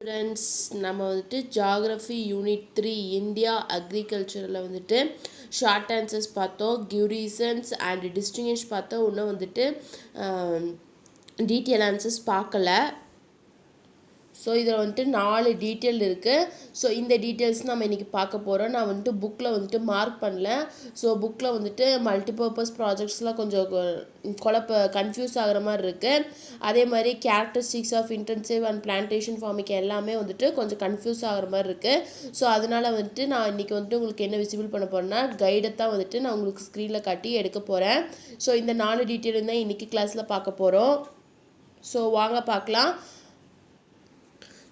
Friends, நம்ம வந்துட்டு geography unit 3 India அக்ரிகல்ச்சரில் வந்துட்டு ஷார்ட் ஆன்சர்ஸ் பார்த்தோம், கிவ் ரீசன்ஸ் அண்ட் டிஸ்டிங்விஷ் பார்த்தோம். இன்னும் வந்துட்டு டீட்டெயில் ஆன்சர்ஸ் பார்க்கல. ஸோ இதில் வந்துட்டு 4 டீட்டெயில் இருக்குது. ஸோ இந்த டீட்டெயில்ஸ் நம்ம இன்றைக்கி பார்க்க போகிறோம். நான் வந்துட்டு புக்கில் வந்துட்டு மார்க் பண்ணல. ஸோ புக்கில் வந்துட்டு மல்டிபர்பஸ் ப்ராஜெக்ட்ஸ்லாம் கொஞ்சம் கன்ஃபியூஸ் ஆகிற மாதிரி இருக்குது. அதே மாதிரி characteristics of intensive and plantation farming எல்லாமே வந்துட்டு கொஞ்சம் கன்ஃபியூஸ் ஆகிற மாதிரி இருக்குது. ஸோ அதனால் வந்துட்டு நான் இன்றைக்கி வந்துட்டு உங்களுக்கு என்ன விசிபிள் பண்ண போகிறேன்னா கைடை தான் வந்துட்டு நான் உங்களுக்கு ஸ்க்ரீனில் காட்டி எடுக்க போகிறேன். ஸோ இந்த 4 டீட்டெயிலும் தான் இன்றைக்கி கிளாஸில் பார்க்க போகிறோம். ஸோ வாங்க பார்க்கலாம்.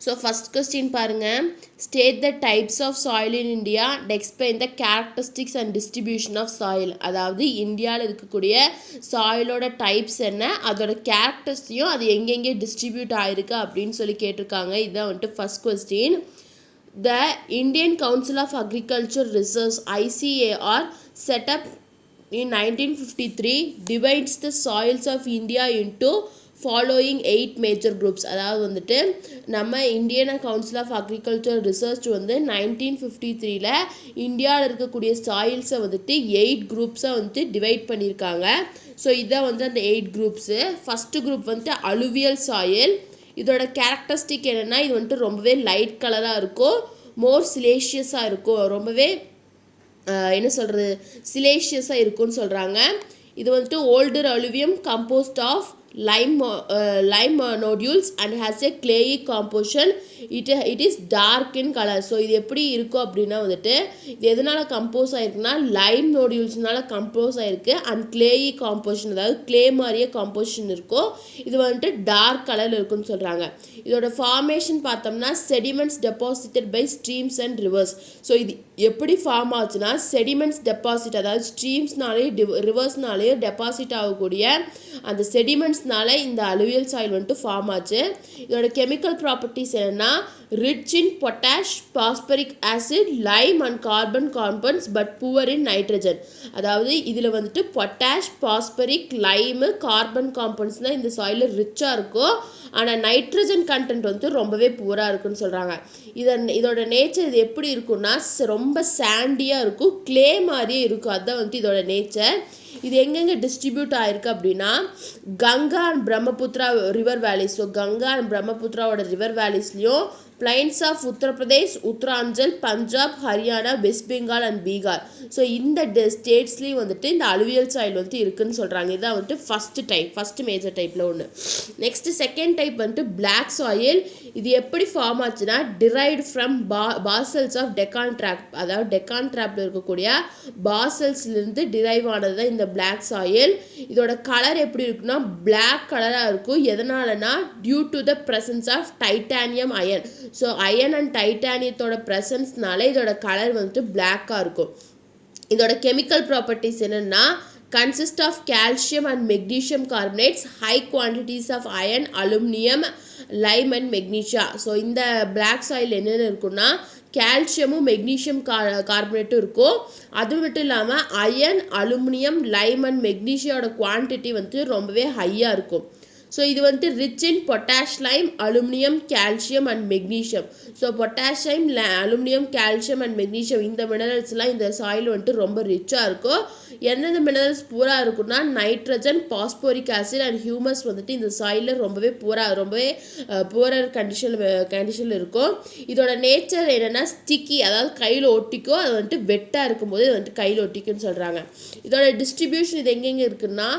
So first question பாருங்க, state the types of soil in India and explain the characteristics and distribution of soil. அதாவது இந்தியாவில் இருக்கக்கூடிய சாயிலோட டைப்ஸ் என்ன, அதோட கேரக்டர்ஸையும் அது எங்கெங்கே டிஸ்ட்ரிபியூட் ஆகிருக்கு அப்படின்னு சொல்லி கேட்டிருக்காங்க. இதுதான் வந்துட்டு first question. The Indian Council of Agriculture Research ICAR set up in 1953 divides the soils of India into following 8 major groups. அதாவது வந்துட்டு நம்ம Indian council of agriculture research வந்து 1953 இந்தியாவில் இருக்கக்கூடிய சாயில்ஸை வந்துட்டு 8 குரூப்ஸாக வந்துட்டு டிவைட் பண்ணியிருக்காங்க. ஸோ இதான் வந்து அந்த 8 குரூப்ஸு. ஃபஸ்ட்டு குரூப் வந்துட்டு அலுவியல் சாயில். இதோட கேரக்டரிஸ்டிக் என்னென்னா இது வந்துட்டு ரொம்பவே லைட் கலராக இருக்கும், மோர் சிலேஷியஸாக இருக்கும், ரொம்பவே என்ன சொல்கிறது சிலேஷியஸாக இருக்கும்னு சொல்கிறாங்க. இது வந்துட்டு older alluvium composed of lime nodules and has a clayey composition. It is dark in color. So இது எப்படி இருக்கும் அப்படின்னா வந்துட்டு இது எதனால் கம்போஸ் ஆகிருக்குன்னா லைம் நோடியூல்ஸ்னால கம்போஸ் ஆகிருக்கு அண்ட் கிளேயி காம்போசிஷன், அதாவது கிளே மாதிரியே காம்போசிஷன் இருக்கும். இது வந்துட்டு டார்க் கலரில் இருக்குன்னு சொல்கிறாங்க. இதோட ஃபார்மேஷன் பார்த்தோம்னா sediments deposited by streams and rivers. So இது எப்படி ஃபார்ம் ஆச்சுன்னா செடிமெண்ட்ஸ் டெபாசிட், அதாவது ஸ்ட்ரீம்ஸ்னாலேயும் ரிவர்ஸ்னாலேயும் டெபாசிட் ஆகக்கூடிய அந்த செடிமெண்ட்ஸ்னால இந்த அலுவியல் சாயில் வந்துட்டு ஃபார்ம் ஆச்சு. இதோட கெமிக்கல் ப்ராப்பர்ட்டிஸ் என்னென்னா rich in potash, phosphoric acid, Lime and carbon compounds but poor in nitrogen. அதாவது இதில் வந்துட்டு potash, phosphoric, lime, carbon compounds தான் இந்த சாயிலில் ரிச்சாக இருக்கும். ஆனால் நைட்ரஜன் கண்டென்ட் வந்து ரொம்பவே புவராக இருக்குன்னு சொல்கிறாங்க. இதோட நேச்சர் இது எப்படி இருக்குன்னா ரொம்ப சாண்டியாக இருக்கும், கிளே மாதிரியே இருக்கும். அதுதான் வந்துட்டு இதோட நேச்சர். இது எங்கெங்கே டிஸ்ட்ரிபியூட் ஆகிருக்கு அப்படின்னா Ganga and Brahmaputra river valleys. So Ganga and பிரம்மபுத்திராவோட ரிவர் வேலிஸ்லையும் plains of Uttar Pradesh, Uttaranchal, Punjab, Haryana, West Bengal and Bihar. So இந்த ஸ்டேட்ஸ்லேயும் வந்துட்டு இந்த அலுவியல் சாயில் வந்துட்டு இருக்குன்னு சொல்கிறாங்க. இதான் வந்துட்டு ஃபஸ்ட்டு மேஜர் டைப்பில் ஒன்று. நெக்ஸ்ட் செகண்ட் டைப் வந்துட்டு பிளாக் சாயில். இது எப்படி ஃபார்ம் ஆச்சுன்னா derived from basalts of Deccan trap, அதாவது டெக்கான் ட்ராப்பில் இருக்கக்கூடிய பாசல்ஸ்லேருந்து டிரைவ் ஆனது தான் இந்த பிளாக் சாயில். இதோட கலர் எப்படி இருக்குன்னா பிளாக் கலராக இருக்கும். எதனாலனா due to the presence of titanium iron. So iron and டைட்டானியத்தோட ப்ரெசன்ஸ்னால இதோட கலர் வந்துட்டு பிளாக்காக இருக்கும். இதோட கெமிக்கல் ப்ராப்பர்ட்டிஸ் என்னென்னா consist of calcium and magnesium carbonates, high quantities of iron, aluminum, lime and magnesia. So இந்த பிளாக் சாயில் என்னென்ன இருக்குன்னா கால்சியமும் மெக்னீஷியம் கார்பனேட்டும் இருக்கும். அது மட்டும் இல்லாமல் அயன், அலுமினியம், லைம் அண்ட் மெக்னீஷியோட குவான்டிட்டி வந்து ரொம்பவே ஹையாக இருக்கும். ஸோ இது வந்துட்டு rich in potash, lime, aluminium, calcium and magnesium. So potassium, aluminium, calcium and magnesium இந்த மினரல்ஸ்லாம் இந்த சாயில் வந்துட்டு ரொம்ப ரிச்சாக இருக்கும். எந்தெந்த மினரல்ஸ் பூரா இருக்குன்னா nitrogen, phosphoric acid and humus வந்துட்டு இந்த சாயிலில் ரொம்பவே புவரர் கண்டிஷனில் இருக்கும். இதோட நேச்சர் என்னென்னா ஸ்டிக்கி, அதாவது கையில் ஒட்டிக்கும். அது வந்துட்டு வெட்டாக இருக்கும்போது இது வந்துட்டு கையில் ஒட்டிக்குன்னு சொல்கிறாங்க. இதோட டிஸ்ட்ரிபியூஷன் இது எங்கெங்கே இருக்குன்னா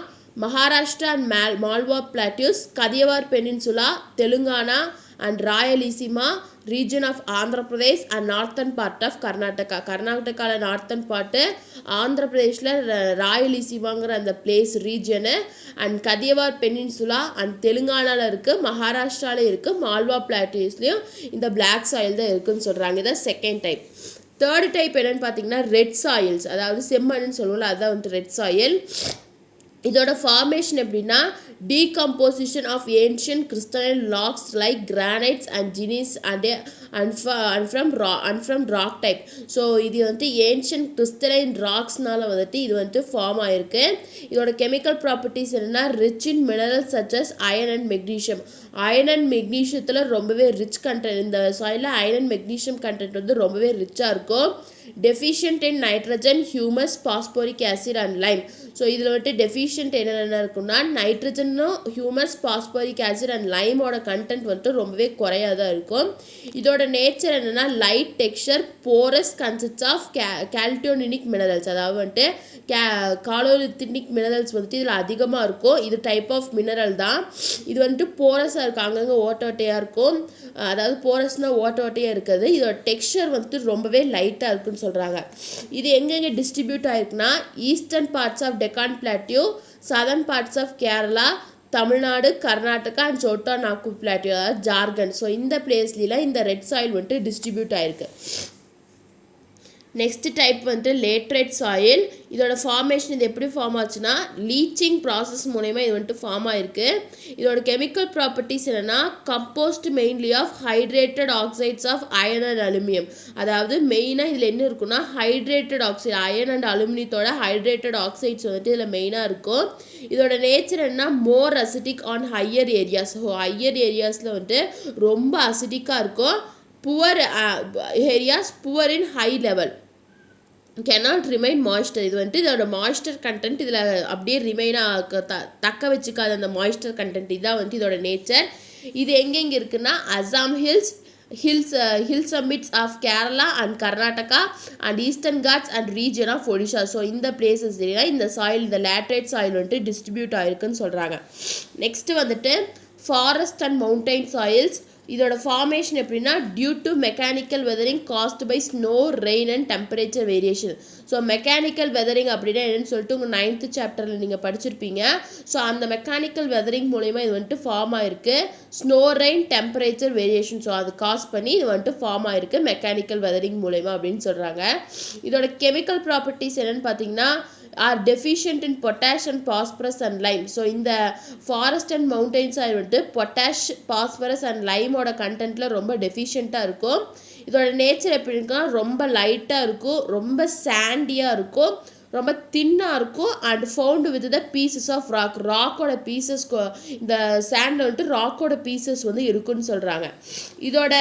Maharashtra and Malwa plateaus, Kathiawar peninsula, Telangana and Rayalaseema region of Andhra Pradesh and northern part of Karnataka. கர்நாடகாவில் நார்த்தன் பார்ட்டு, ஆந்திர பிரதேஷில் ராயலசீமாங்கிற அந்த place region, and Kathiawar peninsula and தெலுங்கானாவில் இருக்குது, மகாராஷ்டிராவில் இருக்குது, மால்வா பிளாட்டியூஸ்லேயும் இந்த பிளாக் சாயில் தான் இருக்குதுன்னு சொல்கிறாங்க. இதான் செகண்ட் டைப். தேர்ட் டைப் என்னென்னு பார்த்தீங்கன்னா ரெட் சாயில்ஸ், அதாவது செம்மண்ணுன்னு சொல்லுவோம்ல, அதுதான் வந்துட்டு ரெட் சாயில். இதோட ஃபார்மேஷன் எப்படின்னா decomposition of ancient crystalline rocks like granites and gneiss and from rock type. So இது வந்துட்டு ஏன்ஷியன்ட் கிறிஸ்டலைன் ராக்ஸ்னால வந்துட்டு இது வந்துட்டு ஃபார்ம் ஆகிருக்கு. இதோட கெமிக்கல் ப்ராப்பர்ட்டிஸ் என்னென்னா rich in minerals such as iron and magnesium. Iron and மெக்னீஷியத்தில் ரொம்பவே ரிச் கண்டென்ட், இந்த சாயிலில் அயன் அண்ட் மெக்னீஷியம் கண்டென்ட் வந்து ரொம்பவே ரிச்சாக இருக்கும். Deficient in nitrogen, humus, phosphoric acid and lime. So இதில் வந்துட்டு டெஃபிஷியன்ட் என்னென்ன இருக்குன்னா நைட்ரஜனும் ஹியூமஸ், பாஸ்போரிக் ஆசிட் அண்ட் லைமோட கண்டென்ட் வந்துட்டு ரொம்பவே குறையாக தான் இருக்கும். இதோட நேச்சர் என்னென்னா light texture, porous, consists of kaolinitic minerals. அதாவது வந்துட்டு காலோலித்தினிக் மினரல்ஸ் வந்துட்டு இதில் அதிகமாக இருக்கும். இது டைப் ஆஃப் மினரல் தான். இது வந்துட்டு போரஸாக இருக்கும், அங்கங்கே ஓட்ட ஓட்டையாக இருக்கும். அதாவது போரஸ்னால் ஓட்ட ஓட்டையாக இருக்குது. இதோட டெக்ஸ்சர் வந்துட்டு ரொம்பவே லைட்டாக இருக்குன்னு சொல்கிறாங்க. இது எங்கெங்கே டிஸ்ட்ரிபியூட் ஆகிருக்குன்னா eastern parts of Deccan plateau, southern parts of Kerala, Tamil Nadu, Karnataka and Chota Nagpur plateau, அதாவது ஜார்க்கண்ட். ஸோ இந்த பிளேஸ்லாம் இந்த ரெட் சாயில் வந்துட்டு டிஸ்ட்ரிபியூட் ஆகிருக்கு. நெக்ஸ்ட் டைப் வந்துட்டு லேட்ரைட் சாயில். இதோட ஃபார்மேஷன் இது எப்படி ஃபார்ம் ஆச்சுன்னா லீச்சிங் ப்ராசஸ் மூலயமா இது வந்துட்டு ஃபார்ம் ஆயிருக்கு. இதோட கெமிக்கல் ப்ராப்பர்ட்டிஸ் என்னென்னா composed mainly of hydrated oxides of iron and aluminium. அதாவது மெயினாக இதில் என்ன இருக்குன்னா ஹைட்ரேட்டட் ஆக்சைடு, அயன் அண்ட் அலுமினியத்தோட ஹைட்ரேட்டட் ஆக்சைட்ஸ் வந்துட்டு இதில் மெயினாக இருக்கும். இதோட நேச்சர் என்ன more acidic on higher areas. So higher ஏரியாஸில் வந்துட்டு ரொம்ப அசிட்டிக்காக இருக்கும். Poor areas poor in high level cannot remain moisture. இது வந்துட்டு இதோட மாய்ஸ்டர் கண்டென்ட் இதில் அப்படியே ரிமைனாக தக்க வச்சுக்காத அந்த மாய்ஸ்டர் கண்டென்ட் இதான் வந்துட்டு இதோட நேச்சர். இது எங்கெங்கே இருக்குன்னா Assam hill summits of Kerala and Karnataka and eastern Ghats and region of Odisha. So இந்த பிளேசஸ் இந்த சாயில், இந்த லேட்ரைட் சாயில் வந்துட்டு டிஸ்ட்ரிபியூட் ஆகிருக்குன்னு சொல்கிறாங்க. நெக்ஸ்ட்டு வந்துட்டு ஃபாரஸ்ட் அண்ட் மவுண்டைன் சாயில்ஸ். இதோட ஃபார்மேஷன் எப்படின்னா due to mechanical weathering caused by snow, rain and temperature variation. So mechanical weathering அப்படின்னா என்னென்னு சொல்லிட்டு உங்கள் 9th சாப்டரில் நீங்கள் படிச்சிருப்பீங்க. ஸோ அந்த மெக்கானிக்கல் வெதரிங் மூலயமா இது வந்துட்டு ஃபார்ம் ஆயிருக்கு. Snow, rain, temperature variation, so அது காஸ் பண்ணி இது வந்துட்டு ஃபார்ம் ஆயிருக்கு மெக்கானிக்கல் வெதரிங் மூலயமா அப்படின்னு சொல்கிறாங்க. இதோட கெமிக்கல் ப்ராப்பர்ட்டிஸ் என்னென்னு பார்த்தீங்கன்னா are deficient in potash and phosphorus and lime. So இந்த ஃபாரஸ்ட் அண்ட் மவுண்டைன்ஸ் ஆயில் வந்துட்டு பொட்டாஷ், பாஸ்பரஸ் அண்ட் லைமோட கண்டென்ட்டில் ரொம்ப டெஃபிஷியண்ட்டாக இருக்கும். இதோட நேச்சர் எப்படி இருக்குன்னா ரொம்ப லைட்டாக இருக்கும், ரொம்ப சாண்டியாக இருக்கும், ரொம்ப தின்னாக இருக்கும் and found with the pieces of ராக்கோட பீசஸ். இந்த சாண்டில் வந்துட்டு ராக்கோட பீசஸ் வந்து இருக்குன்னு சொல்கிறாங்க. இதோட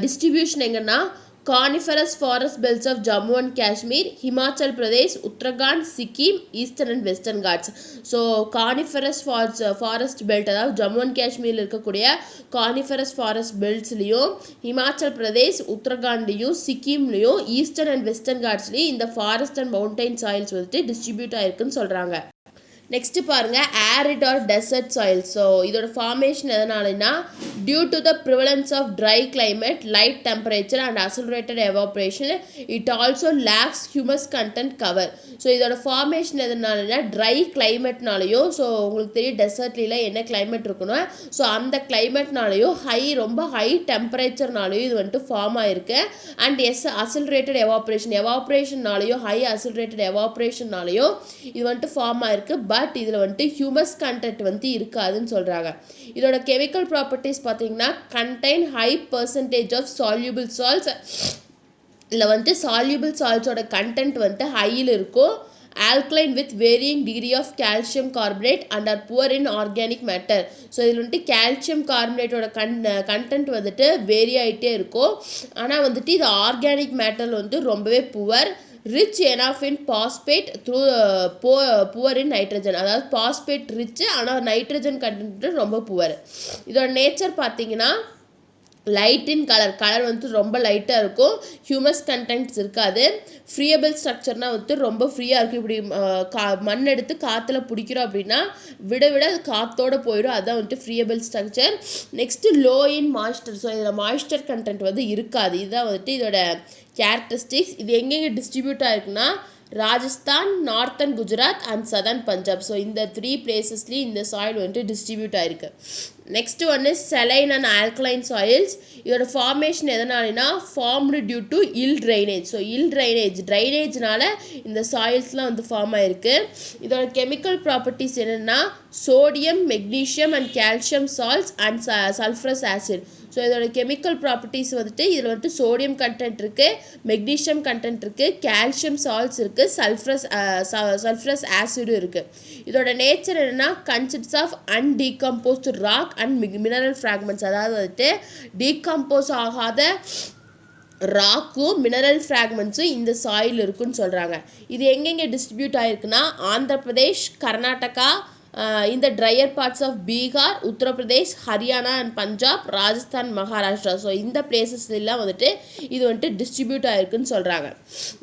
டிஸ்ட்ரிபியூஷன் எங்கன்னா Coniferous forest belts of Jammu and Kashmir, Himachal Pradesh, Uttarakhand, Sikkim, Eastern and Western Ghats. So coniferous forest belt அதாவது ஜம்மு அண்ட் காஷ்மீரில் இருக்கக்கூடிய coniferous forest beltsலையும் ஹிமாச்சல் பிரதேஷ், உத்தரகாண்ட்லையும், சிக்கிம்லையும், ஈஸ்டர்ன் அண்ட் வெஸ்டர்ன் காட்ஸ்லையும் இந்த ஃபாரஸ்ட் அண்ட் மவுண்டைன் சாயில்ஸ் வந்துட்டு டிஸ்ட்ரிபியூட் ஆயிருக்குன்னு சொல்கிறாங்க. நெக்ஸ்ட் பாருங்க arid or desert soil. So இதோட ஃபார்மேஷன் எதனாலனா due to the prevalence of dry climate, light temperature and accelerated evaporation, it also lacks humus content cover. So இதோட formation எதனாலனா dry கிளைமேட்னாலையும், so உங்களுக்கு தெரியும் டெசர்ட்ல என்ன கிளைமேட் இருக்குன்னா ஸோ அந்த கிளைமேட்னாலையும் ரொம்ப ஹை டெம்பரேச்சர்னாலையும் இது வந்துட்டு ஃபார்ம் ஆயிருக்கு. அண்ட் அசலரேட்டட் எவாப்ரேஷன்னாலையும் ஹை அசலரேட்டட் எவாப்ரேஷன்னாலையும் இது வந்துட்டு ஃபார்ம் ஆயிருக்கு. பட் இதில் வந்துட்டு ஹியூமஸ் கண்டென்ட் வந்து இருக்காதுன்னு சொல்கிறாங்க. இதோட கெமிக்கல் ப்ராப்பர்ட்டிஸ் பார்த்தீங்கன்னா contain high percentage of soluble salts. இதில் வந்துட்டு சால்யூபிள் சால்ட்ஸோட கண்டென்ட் வந்துட்டு ஹையில் இருக்கும். Alkaline with varying degree of calcium carbonate and are poor in organic matter. So இதில் வந்துட்டு கால்சியம் கார்பனேட்டோட கண்டென்ட் வந்துட்டு வேரி ஆகிட்டே இருக்கும். ஆனால் வந்துட்டு இது ஆர்கானிக் மேட்டரில் வந்துட்டு ரொம்பவே poor. Rich enough in phosphate through poor in nitrogen. அதாவது பாஸ்பேட் ரிச்சு ஆனால் நைட்ரஜன் கண்டென்ட் ரொம்ப புவர். இதோட நேச்சர் பார்த்தீங்கன்னா லைட் இன் கலர் வந்துட்டு ரொம்ப லைட்டாக இருக்கும். ஹியூமஸ் கண்டென்ட்ஸ் இருக்காது. ஃப்ரீயபிள் ஸ்ட்ரக்சர்னால் வந்துட்டு ரொம்ப ஃப்ரீயாக இருக்கும். இப்படி மண் எடுத்து காற்றுல பிடிக்கிறோம் அப்படின்னா விட அது காற்றோடு போயிடும். அதுதான் வந்துட்டு friable structure. Next low in moisture. So இதில் மாய்ஸ்டர் கண்டென்ட் வந்து இருக்காது. இதுதான் வந்துட்டு இதோட கேரக்டரிஸ்டிக்ஸ். இது எங்கெங்கே டிஸ்ட்ரிபியூட் ஆகிருக்குன்னா Rajasthan, northern Gujarat and southern Punjab. So இந்த 3 பிளேசஸ்லேயும் இந்த சாயில் வந்துட்டு டிஸ்ட்ரிபியூட் ஆகிருக்கு. நெக்ஸ்ட் ஒன்று செலைன் அண்ட் ஆல்கலைன் சாயில்ஸ். இதோட ஃபார்மேஷன் எதனாலனா formed due to ill drainage. So ill ட்ரைனேஜ்னால இந்த சாயில்ஸ்லாம் வந்து ஃபார்ம் ஆகிருக்கு. இதோட கெமிக்கல் ப்ராப்பர்ட்டிஸ் என்னென்னா sodium, magnesium and calcium salts and sulphurous acid. So இதோட கெமிக்கல் ப்ராப்பர்ட்டிஸ் வந்துட்டு இதில் வந்துட்டு சோடியம் கண்டென்ட் இருக்குது, மெக்னீஷியம் கண்டென்ட் இருக்குது, கால்சியம் சால்ட்ஸ் இருக்குது, சல்ஃபரஸ் ஆசிடும் இருக்குது. இதோட நேச்சர் என்னென்னா consists of undecomposed rock and mineral fragments. அதாவது வந்துட்டு டீகம்போஸ் ஆகாத ராக்கும் மினரல் ஃப்ராக்மெண்ட்ஸும் இந்த சாயில் இருக்குன்னு சொல்கிறாங்க. இது எங்கெங்கே டிஸ்ட்ரிபியூட் ஆகிருக்குன்னா ஆந்திர பிரதேஷ், கர்நாடகா, இந்த drier parts of Bihar, Uttar Pradesh, Haryana and Punjab, Rajasthan, Maharashtra. So இந்த பிளேசஸ்லாம் வந்துட்டு இது வந்துட்டு டிஸ்ட்ரிபியூட் ஆகிருக்குன்னு சொல்கிறாங்க.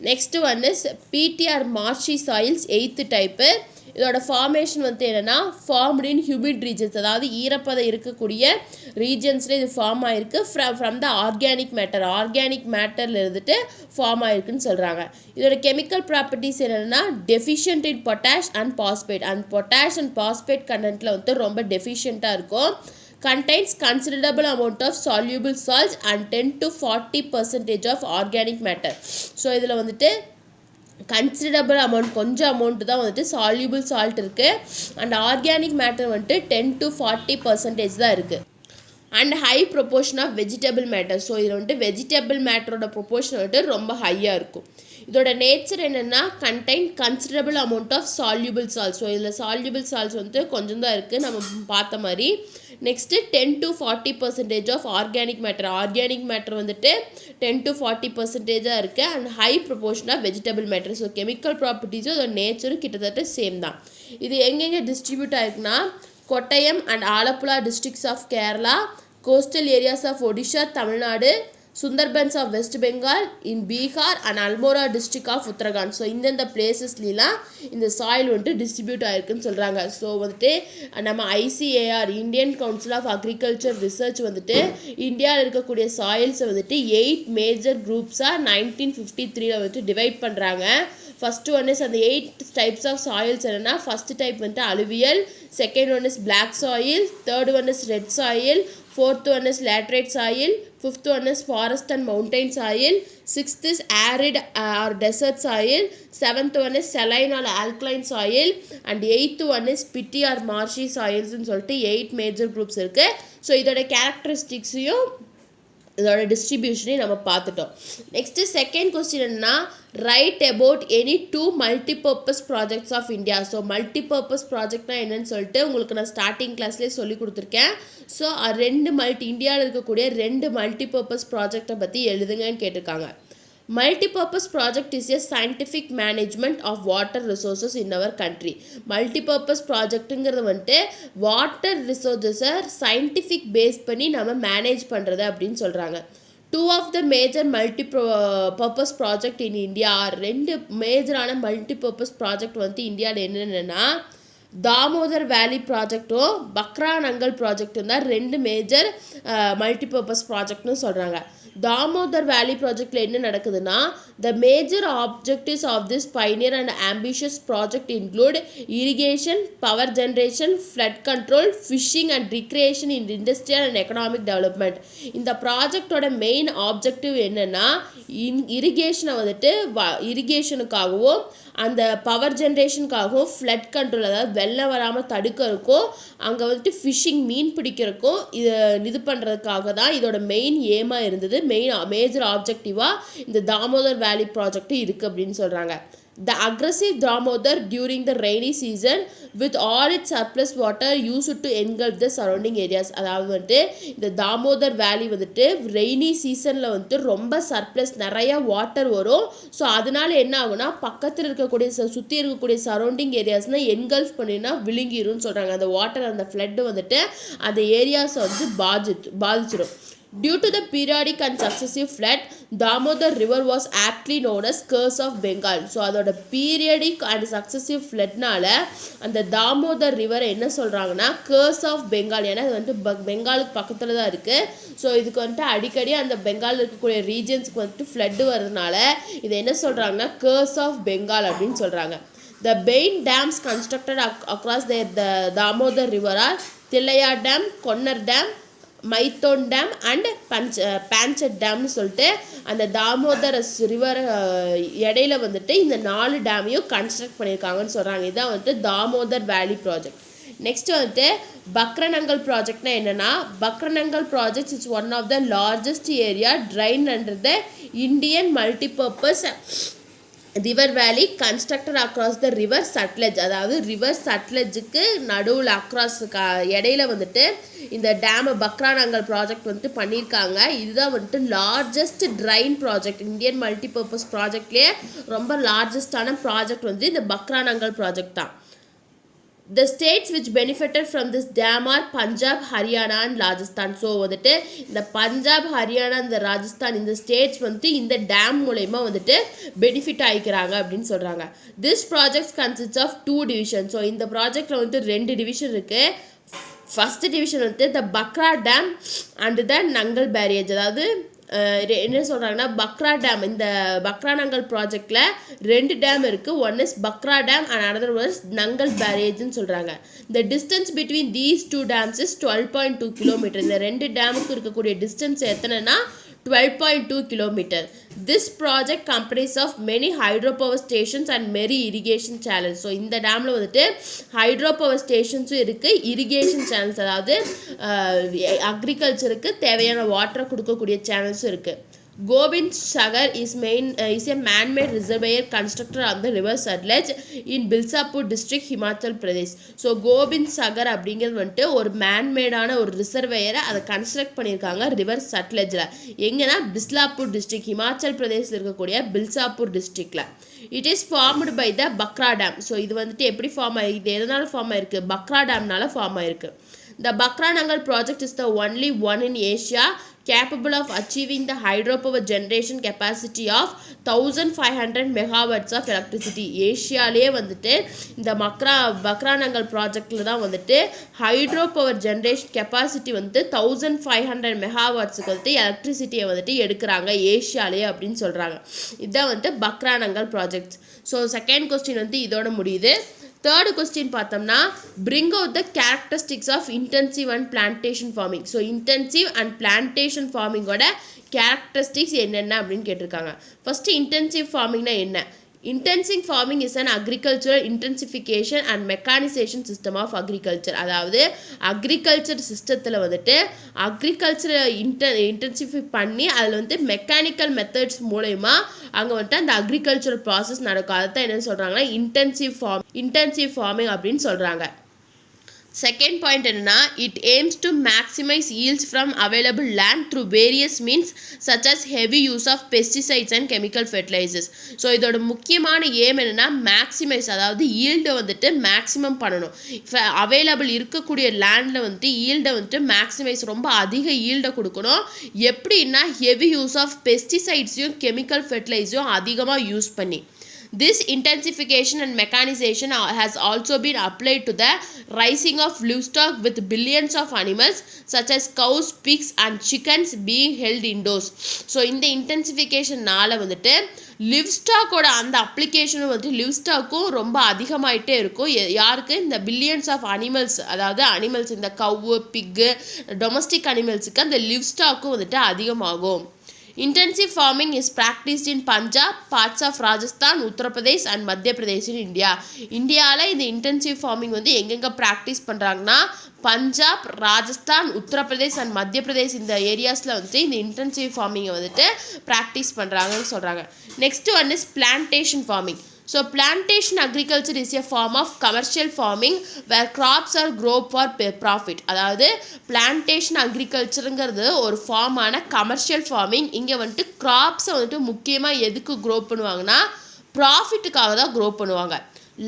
நெக்ஸ்ட்டு வந்து peaty marshy soils 8th type. இதோட ஃபார்மேஷன் வந்து என்னென்னா ஃபார்ம்டு இன் ஹியூமிட் ரீஜன்ஸ், அதாவது ஈரப்பதம் இருக்கக்கூடிய ரீஜன்ஸில் இது ஃபார்ம் ஆகிருக்கு. ஃப்ரம் த ஆர்கானிக் மேட்டரில் இருந்துட்டு ஃபார்ம் ஆகிருக்குன்னு சொல்கிறாங்க. இதோட கெமிக்கல் ப்ராப்பர்ட்டிஸ் என்னென்னா deficient in potash and phosphate. அந்த பொட்டாஷ் அண்ட் பாஸ்பேட் கண்டென்ட்டில் வந்து ரொம்ப டெஃபிஷியண்ட்டாக இருக்கும். Contains considerable amount of soluble salts and 10 to 40% of organic matter. So இதில் வந்துட்டு கன்சிடரபிள் அமௌண்ட், கொஞ்சம் அமௌண்ட் தான் வந்துட்டு சால்யூபிள் சால்ட் இருக்குது. அண்ட் ஆர்கானிக் மேட்டர் வந்துட்டு 10 to 40% தான் இருக்குது. And high proportion of vegetable matter. So இதில் வந்துட்டு வெஜிடபிள் மேட்டரோட ப்ரொபோர்ஷன் வந்துட்டு ரொம்ப ஹையாக இருக்கும். இதோட நேச்சர் என்னென்னா contain considerable amount of soluble salts. So இதில் சால்யூபிள் சால்ட்ஸ் வந்துட்டு கொஞ்சம் தான் இருக்குது நம்ம பார்த்த மாதிரி. Next 10 to 40% of organic matter வந்துட்டு 10 to 40% இருக்குது. And high proportion of vegetable matter. So chemical ப்ராப்பர்ட்டிஸும் அதோட நேச்சரும் கிட்டத்தட்ட சேம் தான். இது எங்கெங்கே டிஸ்ட்ரிபியூட் ஆகிருக்குன்னா Kottayam and Alappuzha districts of Kerala, coastal areas of Odisha, Tamil Nadu, Sundarbans of West Bengal, in Bihar and Almora district of Uttarakhand. So இந்தந்த பிளேசஸ்லாம் இந்த சாயில் வந்துட்டு டிஸ்ட்ரிபியூட் ஆகிருக்குன்னு சொல்கிறாங்க. ஸோ வந்துட்டு நம்ம ICAR Indian council of agriculture research வந்துட்டு இந்தியாவில் இருக்கக்கூடிய சாயில்ஸை வந்துட்டு 8 மேஜர் குரூப்ஸாக 1953 வந்துட்டு டிவைட் பண்ணுறாங்க. ஃபஸ்ட்டு ஒன் இஸ் அந்த 8 டைப்ஸ் ஆஃப் சாயில்ஸ் என்னென்னா ஃபஸ்ட்டு டைப் வந்துட்டு alluvial, second one is black soil, third one is red soil, fourth one is laterite soil, fifth one is forest and mountain soil, sixth is arid or desert soil, seventh one is saline or alkaline soil, and eighth one is peaty or marshy soils ன்னு சொல்லிட்டு 8 major groups இருக்கு. So இதோட கேரக்டரிஸ்டிக்ஸையும் இதோட டிஸ்ட்ரிபியூஷனையும் நம்ம பார்த்துட்டோம். Next second question என்னன்னா write about any 2 multipurpose projects of India. So multipurpose ப்ராஜெக்ட்னா என்னன்னு சொல்லிட்டு உங்களுக்கு நான் ஸ்டார்டிங் கிளாஸ்லேயே சொல்லி கொடுத்துருக்கேன். ஸோ இந்தியாவில் இருக்கக்கூடிய 2 மல்டிபர்பஸ் ப்ராஜெக்டை பற்றி எழுதுங்கன்னு கேட்டிருக்காங்க. Multipurpose project is a scientific management of water resources in our country. Multipurpose projectங்கிறது வந்துட்டு வாட்டர் ரிசோர்ஸஸை சயின்டிஃபிக் பேஸ் பண்ணி நம்ம மேனேஜ் பண்ணுறது அப்படின்னு சொல்கிறாங்க. 2 of the major multi-purpose project in India. 2 மேஜரான மல்டிபர்பஸ் ப்ராஜெக்ட் வந்து இந்தியாவில் என்னென்னா தாமோதர் வேலி ப்ராஜெக்டும் பக்ரானங்கல் ப்ராஜெக்டும் தான் 2 மேஜர் மல்டிபர்பஸ் ப்ராஜெக்ட்னு சொல்கிறாங்க. தாமோதர் வேலி ப்ராஜெக்டில் என்ன நடக்குதுன்னா the major objectives of this pioneer and ambitious project include irrigation, power generation, flood control, fishing and recreation in industrial and economic development. இந்த ப்ராஜெக்டோட மெயின் ஆப்ஜெக்டிவ் என்னென்னா இரிகேஷனை வந்துட்டு இரிகேஷனுக்காகவும் அந்த பவர் ஜென்ரேஷனுக்காகவும் ஃப்ளட் கண்ட்ரோல், அதாவது வெள்ளம் வராமல் தடுக்கிறதுக்கும் அங்கே வந்துட்டு ஃபிஷ்ஷிங் மீன் பிடிக்கிறதுக்கும் இது பண்ணுறதுக்காக தான் இதோட மெயின் ஏமாக இருந்தது. மேஜர் ஆப்ஜெக்டிவாக இந்த தாமோதர் வேலி ப்ராஜெக்ட் இருக்குது அப்படின்னு சொல்கிறாங்க. The aggressive Damodar during the rainy season with all its surplus water used to engulf the surrounding areas. அதாவது வந்துட்டு இந்த தாமோதர் வேலி வந்துட்டு ரெய்னி சீசனில் வந்துட்டு ரொம்ப சர்ப்ளஸ் நிறையா வாட்டர் வரும். ஸோ அதனால என்ன ஆகுனா பக்கத்தில் இருக்கக்கூடிய சுற்றி இருக்கக்கூடிய சரௌண்டிங் ஏரியாஸ்னால் என்கல்ஃப் பண்ணினா விழுங்கிரும்னு சொல்கிறாங்க. அந்த வாட்டர் அந்த ஃப்ளட்டு வந்துட்டு அந்த ஏரியாஸை வந்து பாதிச்சிடும். Due to the periodic and successive flood, Damodar river was aptly known as Curse of Bengal. So அதோட பீரியடிக் அண்ட் சக்ஸசிவ் ஃப்ளட்னால அந்த தாமோதர் ரிவரை என்ன சொல்கிறாங்கன்னா Curse of Bengal. ஏன்னா அது வந்துட்டு பெங்காலுக்கு பக்கத்தில் தான் இருக்குது. ஸோ இதுக்கு வந்துட்டு அடிக்கடி அந்த பெங்காலில் இருக்கக்கூடிய ரீஜன்ஸுக்கு வந்துட்டு ஃப்ளட்டு வர்றதுனால இதை என்ன சொல்கிறாங்கன்னா Curse of Bengal அப்படின்னு சொல்கிறாங்க. The main dams constructed across the Damodar river are Tillaya Dam, Konnar Dam, Maithon dam and Panchet டேம்னு சொல்லிட்டு அந்த தாமோதர் ரிவர் இடையில வந்துட்டு இந்த 4 டேமையும் கன்ஸ்ட்ரக்ட் பண்ணியிருக்காங்கன்னு சொல்கிறாங்க. இதுதான் வந்துட்டு தாமோதர் வேலி ப்ராஜெக்ட். நெக்ஸ்ட் வந்துட்டு பக்ரனங்கல் ப்ராஜெக்ட்னா என்னன்னா, Bhakra Nangal project is one of the largest area drain under the Indian multipurpose river valley constructed across the river Sutlej. அதாவது ரிவர் சட்லஜுக்கு நடுவில் அக்ராஸ் இடையில வந்துட்டு இந்த டேமை பக்ரானங்கல் ப்ராஜெக்ட் வந்துட்டு பண்ணியிருக்காங்க. இதுதான் வந்துட்டு லார்ஜஸ்ட் ட்ரைன் ப்ராஜெக்ட். இந்தியன் மல்டிபர்பஸ் ப்ராஜெக்ட்லேயே ரொம்ப லார்ஜஸ்டான ப்ராஜெக்ட் வந்து இந்த பக்ரானங்கல் ப்ராஜெக்ட் தான். The states which benefited from this dam are Punjab, Haryana and Rajasthan. So வந்துட்டு இந்த பஞ்சாப், ஹரியானா, இந்த ராஜஸ்தான் இந்த ஸ்டேட்ஸ் வந்துட்டு இந்த டேம் மூலயமா வந்துட்டு பெனிஃபிட் ஆகிக்கிறாங்க அப்படின்னு சொல்கிறாங்க. This project consist of 2 divisions. So இந்த ப்ராஜெக்டில் வந்துட்டு 2 டிவிஷன் இருக்குது. ஃபஸ்ட் டிவிஷன் வந்துட்டு the Bhakra dam and the Nangal barrage. அதாவது என்ன சொல்கிறாங்கன்னா, பக்ரா டேம், இந்த பக்ரானங்கல் ப்ராஜெக்டில் 2 டேம் இருக்குது. One is Bhakra dam and another one is Nangal பேரேஜ்னு சொல்கிறாங்க. இந்த distance between these 2 dams is 12.2 kilometre. இந்த 2 டேமுக்கு இருக்கக்கூடிய டிஸ்டன்ஸ் எத்தனைனா 12.2 kilometers. This project comprises of many hydropower stations and many irrigation channels. So இந்த டேமில் வந்துட்டு ஹைட்ரோபவர் ஸ்டேஷன்ஸும் இருக்குது, இரிகேஷன் சேனல்ஸ் அதாவது அக்ரிகல்ச்சருக்கு தேவையான வாட்டரை கொடுக்கக்கூடிய சேனல்ஸும் இருக்குது. Gobind Sagar is a man-made reservoir constructed on the river Sutlej in Bilsapur district, Himachal Pradesh. So Gobind சகர் அப்படிங்கிறது வந்துட்டு ஒரு மேன்மேடான ஒரு ரிசர்வேயரை அதை கன்ஸ்ட்ரக்ட் பண்ணியிருக்காங்க ரிவர் சட்லெஜில். எங்கன்னா பிஸ்லாப்பூர் டிஸ்ட்ரிக்ட், ஹிமாச்சல் பிரதேசில் இருக்கக்கூடிய பில்சாப்பூர் டிஸ்ட்ரிக்டில். It is formed by the Bhakra dam. So இது வந்துட்டு எப்படி ஃபார்ம் ஆகிருக்கு, எதனால ஃபார்ம் ஆகிருக்கு, பக்ரா டேம்னால ஃபார்ம் ஆகிருக்கு. The Bacranangal project is the only one in Asia capable of achieving the hydropower generation capacity of 1500 megawatts of electricity. ஏஷியாலே வந்துட்டு இந்த பக்ரானங்கல் ப்ராஜெக்டில் தான் வந்துட்டு ஹைட்ரோ பவர் ஜென்ரேஷன் கெப்பாசிட்டி வந்துட்டு 1500 மெகாவாட்ஸுக்கு வந்துட்டு எலக்ட்ரிசிட்டியை வந்துட்டு எடுக்கிறாங்க ஏஷியாலே அப்படின்னு சொல்கிறாங்க. இதுதான் வந்துட்டு Bhakra Nangal project. So second question வந்து இதோட முடியுது. தேர்டு கொஸ்டின் பார்த்தோம்னா, bring out the characteristics of intensive and plantation farming. So intensive and plantation ஃபார்மிங்கோட கேரக்டரிஸ்டிக்ஸ் என்னென்ன அப்படின்னு கேட்டிருக்காங்க. ஃபஸ்ட்டு இன்டென்சிவ் ஃபார்மிங்னா என்ன? Intensive farming is an agricultural intensification and mechanization system of agriculture. அதாவது அக்ரிகல்ச்சர் சிஸ்டத்தில் வந்துட்டு அக்ரிகல்ச்சரை இன்டென்சிஃபை பண்ணி அதில் வந்து மெக்கானிக்கல் மெத்தட்ஸ் மூலயமா அங்கே வந்துட்டு அந்த அக்ரிகல்ச்சரல் ப்ராசஸ் நடக்கும். அதை தான் என்ன சொல்கிறாங்கன்னா இன்டென்சிவ் ஃபார்மிங் அப்படின்னு சொல்கிறாங்க. செகண்ட் பாயிண்ட் என்னன்னா, it aims to maximise yields from available land through various means such as heavy use of pesticides and chemical fertilisers. So இதோட முக்கியமான ஏம் என்னென்னா மேக்ஸிமைஸ், அதாவது ஈல்டை வந்துட்டு மேக்ஸிமம் பண்ணணும். அவைலபிள் இருக்கக்கூடிய லேண்டில் வந்துட்டு ஈல்டை வந்துட்டு மேக்ஸிமைஸ், ரொம்ப அதிக ஈல்டை கொடுக்கணும். எப்படின்னா ஹெவி யூஸ் ஆஃப் பெஸ்டிசைட்ஸையும் கெமிக்கல் ஃபெர்டிலைசரையும் அதிகமாக யூஸ் பண்ணி. This intensification and mechanization has also been applied to the raising of livestock with billions of animals such as cows, pigs and chickens being held indoors. So இந்த இன்டென்சிஃபிகேஷன்னால வந்துட்டு லிவ்ஸ்டாக்கோட அந்த அப்ளிகேஷனும் வந்துட்டு லிவ்ஸ்டாக்கும் ரொம்ப அதிகமாகிட்டே இருக்கும். யாருக்கு? இந்த பில்லியன்ஸ் ஆஃப் அனிமல்ஸ், அதாவது அனிமல்ஸ் இந்த கவ்வு, பிக்கு, டொமஸ்டிக் அனிமல்ஸுக்கு அந்த லிவ்ஸ்டாக்கும் வந்துட்டு அதிகமாகும். Intensive farming is practiced in Punjab, parts of Rajasthan, Uttar Pradesh and Madhya Pradesh in India. இந்தியாவில் இந்த இன்டென்சிவ் ஃபார்மிங் வந்து எங்கெங்கே ப்ராக்டிஸ் பண்ணுறாங்கன்னா பஞ்சாப், ராஜஸ்தான், உத்தரப்பிரதேஷ் அண்ட் மத்திய பிரதேஷ் இந்த ஏரியாஸில் வந்துட்டு இந்த இன்டென்சிவ் ஃபார்மிங்கை வந்துட்டு ப்ராக்டிஸ் பண்ணுறாங்கன்னு சொல்கிறாங்க. Next one is plantation farming. So plantation agriculture is a form of commercial farming where crops are grown for profit. அதாவது பிளான்டேஷன் அக்ரிகல்ச்சருங்கிறது ஒரு ஃபார்மான கமர்ஷியல் ஃபார்மிங். இங்கே வந்துட்டு கிராப்ஸை வந்துட்டு முக்கியமாக எதுக்கு க்ரோ பண்ணுவாங்கன்னா ப்ராஃபிட்டுக்காக தான் க்ரோ பண்ணுவாங்க.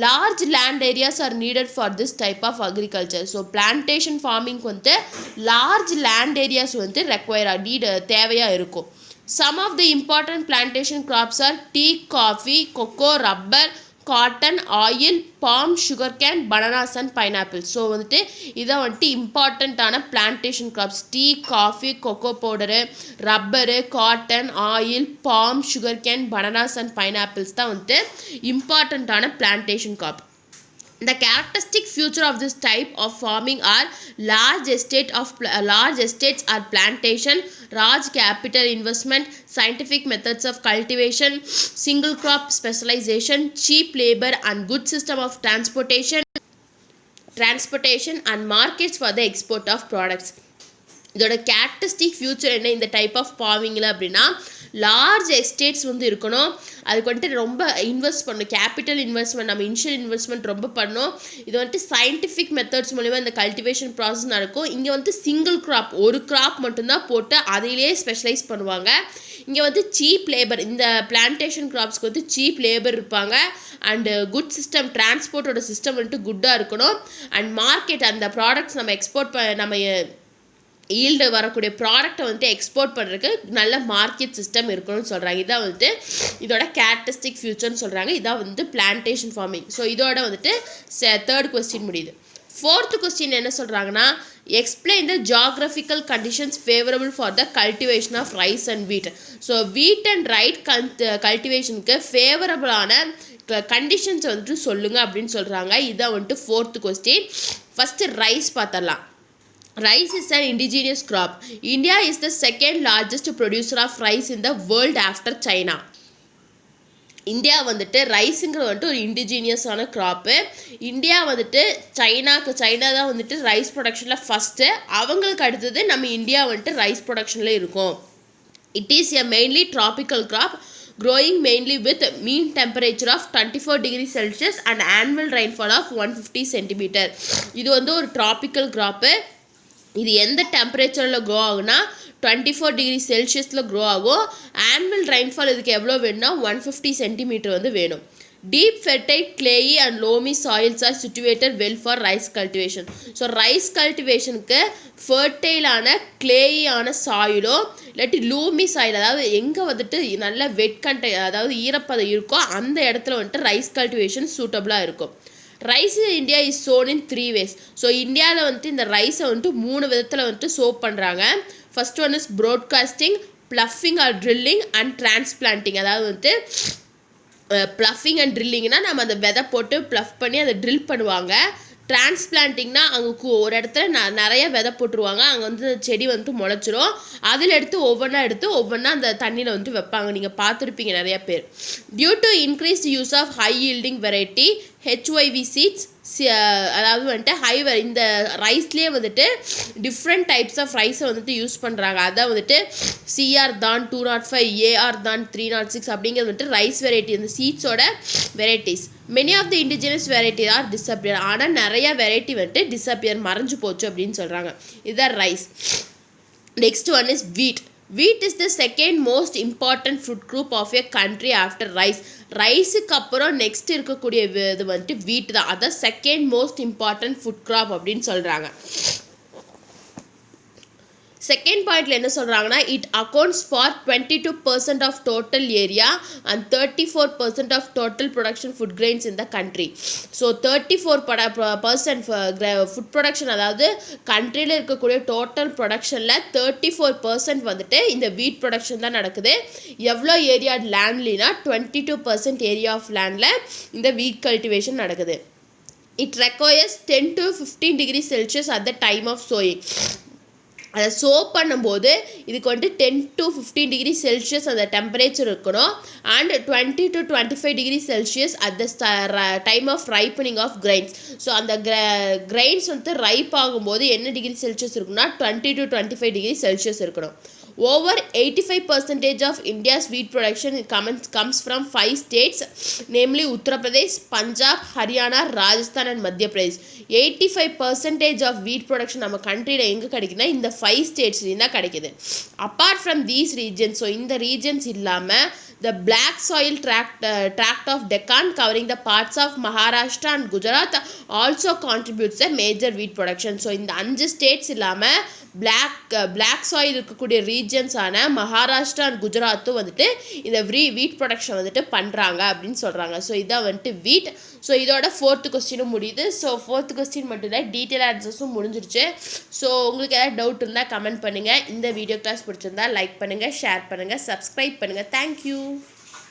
Large land areas are needed for this type of agriculture. So plantation ஃபார்மிங்க்கு வந்துட்டு லார்ஜ் லேண்ட் ஏரியாஸ் வந்துட்டு தேவையாக இருக்கும். Some of the important plantation crops are tea, coffee, cocoa, rubber, cotton, oil, palm, sugarcane, bananas and pineapple. So வந்துட்டு இதான் வந்துட்டு இம்பார்ட்டண்ட்டான plantation crops. Tea, coffee, cocoa powder, rubber, cotton, oil, palm, sugarcane, bananas and pineapples தான் வந்துட்டு இம்பார்ட்டண்ட்டான plantation crop. The characteristic feature of this type of farming are large estates or plantation, large capital investment, scientific methods of cultivation, single crop specialization, cheap labor and good system of transportation, transportation and markets for the export of products. இதோட characteristic future என்ன இந்த type of ஃபார்மிங்கில் அப்படின்னா large estates வந்து இருக்கணும். அதுக்கு வந்துட்டு ரொம்ப invest பண்ணணும், கேபிட்டல் இன்வெஸ்ட்மெண்ட், நம்ம இனிஷியல் இன்வெஸ்ட்மெண்ட் ரொம்ப பண்ணணும். இது வந்துட்டு சயின்டிஃபிக் மெத்தட்ஸ் மூலிமா இந்த கல்டிவேஷன் ப்ராசஸ் நடக்கும். இங்கே வந்து சிங்கிள் கிராப், ஒரு கிராப் மட்டும்தான் போட்டு அதிலே ஸ்பெஷலைஸ் பண்ணுவாங்க. இங்கே வந்து சீப் லேபர், இந்த பிளான்டேஷன் கிராப்ஸ்க்கு வந்து சீப் லேபர் இருப்பாங்க. அண்டு குட் சிஸ்டம், டிரான்ஸ்போர்ட்டோட சிஸ்டம் வந்துட்டு குட்டாக இருக்கணும். அண்ட் மார்க்கெட், அந்த ப்ராடக்ட்ஸ் நம்ம எக்ஸ்போர்ட் நம்ம ஈல்டு வரக்கூடிய ப்ராடக்டை வந்துட்டு எக்ஸ்போர்ட் பண்ணுறதுக்கு நல்ல மார்க்கெட் சிஸ்டம் இருக்கணும்னு சொல்கிறாங்க. இதான் வந்துட்டு இதோட கேரக்டரிஸ்டிக் ஃபியூச்சர்னு சொல்கிறாங்க. இதான் வந்து பிளான்டேஷன் ஃபார்மிங். ஸோ இதோட வந்துட்டு தேர்ட் கொஸ்டின் முடியுது. ஃபோர்த்து கொஸ்டின் என்ன சொல்கிறாங்கன்னா, explain the geographical conditions favourable for the cultivation of rice and wheat. So wheat and rice கல்டிவேஷனுக்கு ஃபேவரபிளான கண்டிஷன்ஸ் வந்துட்டு சொல்லுங்கள் அப்படின்னு சொல்கிறாங்க. இதான் வந்துட்டு ஃபோர்த்து கொஸ்டின். ஃபஸ்ட்டு ரைஸ் பார்த்துடலாம். Rice is an indigenous crop. India is the second largest producer of rice in the world after China. India வந்துட்டு ரைஸுங்கிற வந்துட்டு ஒரு இண்டிஜீனியஸான க்ராப்பு. இந்தியா வந்துட்டு சைனா தான் வந்துட்டு ரைஸ் ப்ரொடக்ஷனில் ஃபஸ்ட்டு. அவங்களுக்கு அடுத்தது நம்ம இந்தியா வந்துட்டு ரைஸ் ப்ரொடக்ஷனில் இருக்கும். It is a mainly tropical crop growing mainly with mean temperature of 24 degrees Celsius and annual rainfall of 150 cm. இது வந்து ஒரு ட்ராபிக்கல் கிராப்பு. இது எந்த டெம்பரேச்சரில் க்ரோ ஆகுனா 24 டிகிரி செல்சியஸில் க்ரோ ஆகும். ஆனுவல் ரெயின்ஃபால் இதுக்கு எவ்வளோ வேணும்னா 150 சென்டிமீட்டர் வந்து வேணும். Deep fertile clayey and loamy soils are situated well for rice cultivation. So rice கல்டிவேஷனுக்கு ஃபர்டைலான கிளேயான சாயிலோ இல்லாட்டி லூமி சாயில், அதாவது எங்கே வந்துட்டு நல்ல அதாவது ஈரப்பதம் இருக்கோ அந்த இடத்துல வந்துட்டு ரைஸ் கல்டிவேஷன் சூட்டபுளாக இருக்கும். Rice in India is sown in 3 ways. So இந்தியாவில் வந்துட்டு இந்த ரைஸை வந்துட்டு 3 விதத்தில் வந்துட்டு சோ பண்ணுறாங்க. First one is broadcasting, ploughing or drilling and transplanting. அதாவது வந்துட்டு ப்ளஃபிங் அண்ட் ட்ரில்லிங்னா நம்ம அந்த விதை போட்டு ப்ளஃப் பண்ணி அதை ட்ரில் பண்ணுவாங்க. டிரான்ஸ்பிளான்டிங்னா அங்கே ஒரு இடத்துல நிறைய விதை போட்டுருவாங்க, அங்கே வந்து செடி வந்துட்டு முளைச்சிரும். அதில் எடுத்து ஒவ்வொன்றா அந்த தண்ணியில் வந்துட்டு வைப்பாங்க. நீங்கள் பார்த்துருப்பீங்க நிறைய பேர். Due to increased use of high yielding variety HYV seeds, அதாவது வந்துட்டு இந்த ரைஸ்லேயே வந்துட்டு டிஃப்ரெண்ட் டைப்ஸ் ஆஃப் ரைஸை வந்துட்டு யூஸ் பண்ணுறாங்க. அதான் வந்துட்டு சிஆர் தான் 205, ஏஆர் தான் 306 அப்படிங்கிறது வந்துட்டு ரைஸ் வெரைட்டி, இந்த சீட்ஸோட varieties. Many of the indigenous variety are disappear. ஆனால் நிறைய வெரைட்டி வந்துட்டு டிஸப்பியர், மறைஞ்சு போச்சு அப்படின்னு சொல்கிறாங்க. இதுதான் ரைஸ். நெக்ஸ்ட் ஒன் இஸ் வீட். Wheat is the second most important food group of a country after rice. ரைஸுக்கு அப்புறம் நெக்ஸ்ட் இருக்கக்கூடிய இது வந்துட்டு வீட் தான். அதான் second most important food crop அப்படின்னு சொல்கிறாங்க. செகண்ட் பாயிண்ட்ல என்ன சொல்கிறாங்கன்னா, it accounts for 22% of total area and 34% of total production food grains in the country. So 34% food production, அதாவது கண்ட்ரியில் இருக்கக்கூடிய டோட்டல் ப்ரொடக்ஷனில் 34% வந்துட்டு இந்த வீட் ப்ரொடக்ஷன் தான் நடக்குது. எவ்வளோ ஏரியா லேண்ட்லினா 22% ஏரியா ஆஃப் லேண்டில் இந்த வீட் கல்டிவேஷன் நடக்குது. It requires 10 to 15 degrees Celsius at the time of sowing. அதை சோ பண்ணும்போது இதுக்கு வந்துட்டு 10 to 15 degrees Celsius அந்த டெம்பரேச்சர் இருக்கணும். And 20 to 25 degrees Celsius at the time of ripening of grains. So அந்த கிரைன்ஸ் வந்துட்டு ரைப் ஆகும்போது என்ன டிகிரி செல்சியஸ் இருக்குன்னா 20 to 25 degrees Celsius இருக்கணும். Over 85% of India's wheat production comes from 5 states, namely Uttar Pradesh, Punjab, Haryana, Rajasthan and Madhya Pradesh. 85% of wheat production நம்ம கண்ட்ரியில் எங்கே கிடைக்குதுன்னா இந்த 5 ஸ்டேட்ஸ்லேயும் தான் கிடைக்குது. Apart from these regions, so இந்த ரீஜன்ஸ் இல்லாமல் the black soil tract of Deccan covering the parts of Maharashtra and Gujarat also contributes a major wheat production. So இந்த 5 ஸ்டேட்ஸ் இல்லாமல் பிளாக் சாயில் இருக்கக்கூடிய ரீஜன்ஸான மகாராஷ்டிரா அண்ட் குஜராத்தும் வந்துட்டு இந்த வீட் ப்ரொடக்ஷன் வந்துட்டு பண்ணுறாங்க அப்படின்னு சொல்கிறாங்க. ஸோ இதான் வந்துட்டு வீட். ஸோ இதோட 4th கொஸ்டினும் முடியுது. ஸோ 4th கொஸ்டின் மட்டும் இல்லை, டீட்டெயில் ஆன்சர்ஸும் முடிஞ்சிருச்சு. ஸோ உங்களுக்கு ஏதாவது டவுட் இருந்தால் கமெண்ட் பண்ணுங்கள். இந்த வீடியோ கிளாஸ் பிடிச்சிருந்தா லைக் பண்ணுங்கள், ஷேர் பண்ணுங்கள், சப்ஸ்கிரைப் பண்ணுங்கள். தேங்க்யூ.